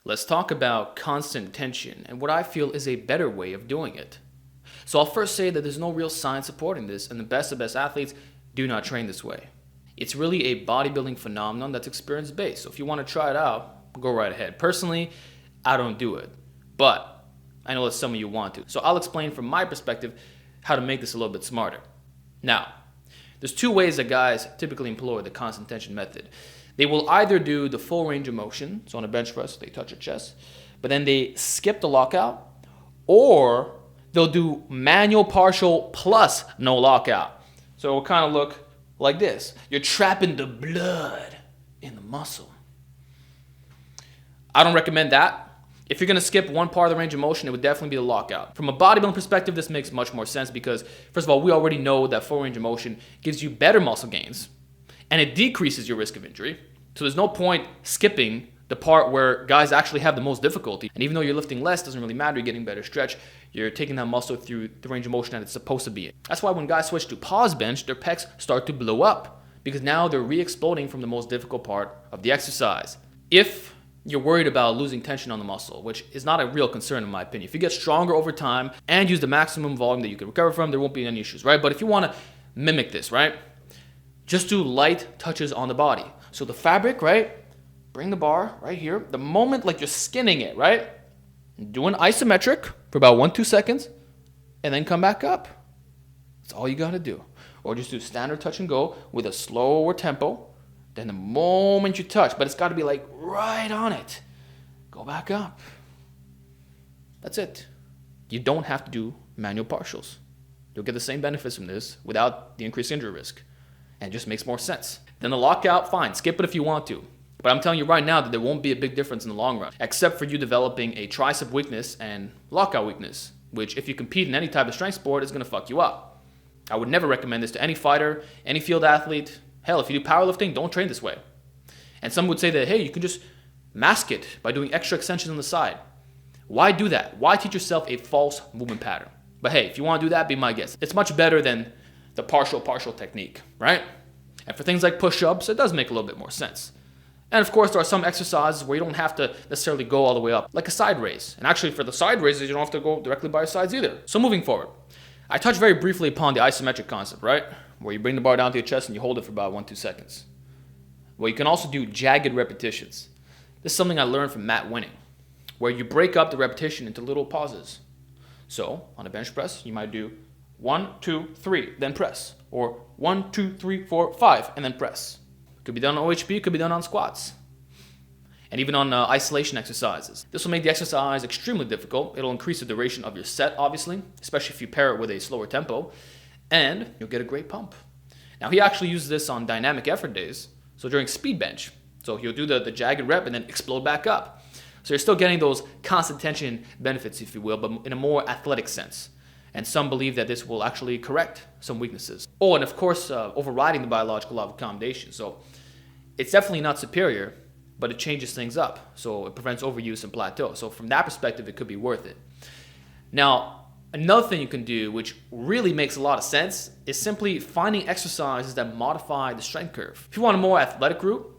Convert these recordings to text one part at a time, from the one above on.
Let's talk about constant tension and what I feel is a better way of doing it. So I'll first say that there's no real science supporting this, and the best of best athletes do not train this way. It's really a bodybuilding phenomenon that's experience based. So if you want to try it out, go right ahead. Personally, I don't do it, but I know that some of you want to. So I'll explain from my perspective how to make this a little bit smarter. Now, there's two ways that guys typically employ the constant tension method. They will either do the full range of motion, so on a bench press, they touch your chest, but then they skip the lockout, or they'll do manual partial plus no lockout. So it will kind of look like this. You're trapping the blood in the muscle. I don't recommend that. If you're going to skip one part of the range of motion, it would definitely be the lockout. From a bodybuilding perspective, this makes much more sense because, first of all, we already know that full range of motion gives you better muscle gains and it decreases your risk of injury. So there's no point skipping the part where guys actually have the most difficulty. And even though you're lifting less, it doesn't really matter. You're getting better stretch. You're taking that muscle through the range of motion that it's supposed to be in. That's why when guys switch to pause bench, their pecs start to blow up because now they're re-exploding from the most difficult part of the exercise. If you're worried about losing tension on the muscle, which is not a real concern in my opinion. If you get stronger over time and use the maximum volume that you can recover from, there won't be any issues, right? But if you want to mimic this, right, just do light touches on the body. So the fabric, right, bring the bar right here. The moment like you're skinning it, right, do an isometric for about 1-2 seconds and then come back up. That's all you got to do. Or just do standard touch and go with a slower tempo. Then the moment you touch, but it's got to be like right on it, go back up. That's it. You don't have to do manual partials. You'll get the same benefits from this without the increased injury risk. And it just makes more sense. Then the lockout, fine, skip it if you want to. But I'm telling you right now that there won't be a big difference in the long run, except for you developing a tricep weakness and lockout weakness, which if you compete in any type of strength sport is going to fuck you up. I would never recommend this to any fighter, any field athlete. Hell, if you do powerlifting, don't train this way. And some would say that, hey, you can just mask it by doing extra extensions on the side. Why do that? Why teach yourself a false movement pattern? But hey, if you want to do that, be my guest. It's much better than the partial technique, right? And for things like push-ups, it does make a little bit more sense. And of course, there are some exercises where you don't have to necessarily go all the way up, like a side raise. And actually, for the side raises, you don't have to go directly by your sides either. So moving forward, I touched very briefly upon the isometric concept, right? Where you bring the bar down to your chest and you hold it for about 1-2 seconds. Well, you can also do jagged repetitions. This is something I learned from Matt Winning, where you break up the repetition into little pauses. So, on a bench press, you might do 1, 2, 3, then press. Or 1, 2, 3, 4, 5, and then press. Could be done on OHP, could be done on squats. And even on isolation exercises. This will make the exercise extremely difficult. It'll increase the duration of your set, obviously, especially if you pair it with a slower tempo. And you'll get a great pump. Now, he actually uses this on dynamic effort days, so during speed bench. So he'll do the jagged rep and then explode back up. So you're still getting those constant tension benefits, if you will, but in a more athletic sense. And some believe that this will actually correct some weaknesses. Oh, and of course, overriding the biological law of accommodation. So it's definitely not superior, but it changes things up. So it prevents overuse and plateau. So from that perspective, it could be worth it. Now, another thing you can do, which really makes a lot of sense, is simply finding exercises that modify the strength curve. If you want a more athletic route,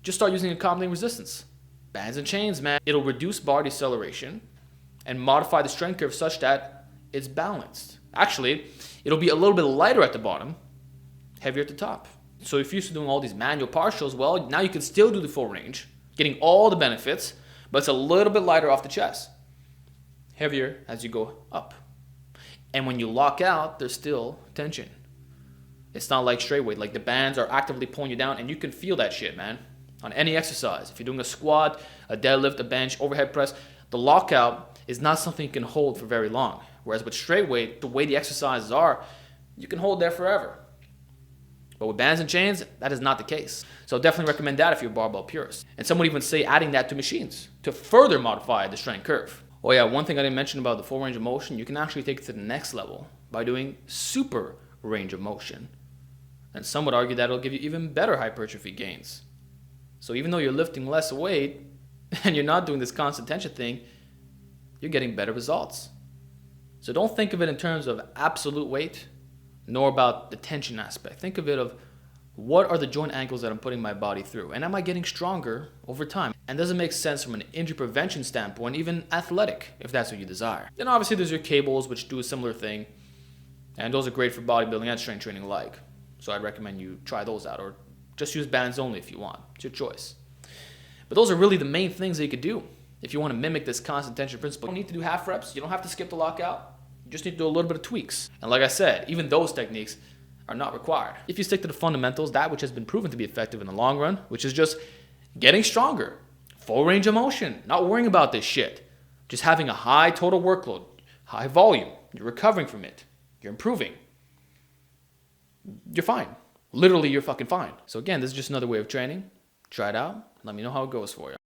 just start using accommodating resistance. Bands and chains, man. It'll reduce bar deceleration and modify the strength curve such that it's balanced. Actually, it'll be a little bit lighter at the bottom, heavier at the top. So if you're used to doing all these manual partials, well, now you can still do the full range, getting all the benefits, but it's a little bit lighter off the chest. Heavier as you go up. And when you lock out, there's still tension. It's not like straight weight. Like the bands are actively pulling you down, and you can feel that shit, man, on any exercise. If you're doing a squat, a deadlift, a bench, overhead press, the lockout is not something you can hold for very long. Whereas with straight weight, the way the exercises are, you can hold there forever. But with bands and chains, that is not the case. So definitely recommend that if you're a barbell purist. And some would even say adding that to machines to further modify the strength curve. Oh yeah, one thing I didn't mention about the full range of motion, you can actually take it to the next level by doing super range of motion. And some would argue that it'll give you even better hypertrophy gains. So even though you're lifting less weight and you're not doing this constant tension thing, you're getting better results. So don't think of it in terms of absolute weight, nor about the tension aspect. Think of it of what are the joint angles that I'm putting my body through, and am I getting stronger over time? and doesn't make sense from an injury prevention standpoint, even athletic, if that's what you desire. Then obviously there's your cables, which do a similar thing, and those are great for bodybuilding and strength training alike. So I'd recommend you try those out, or just use bands only if you want. It's your choice. But those are really the main things that you could do if you want to mimic this constant tension principle. You don't need to do half reps. You don't have to skip the lockout. You just need to do a little bit of tweaks. And like I said, even those techniques are not required. If you stick to the fundamentals, that which has been proven to be effective in the long run, which is just getting stronger, full range of motion, not worrying about this shit, just having a high total workload, high volume, you're recovering from it, you're improving, you're fine. Literally, you're fucking fine. So again, this is just another way of training. Try it out. Let me know how it goes for you.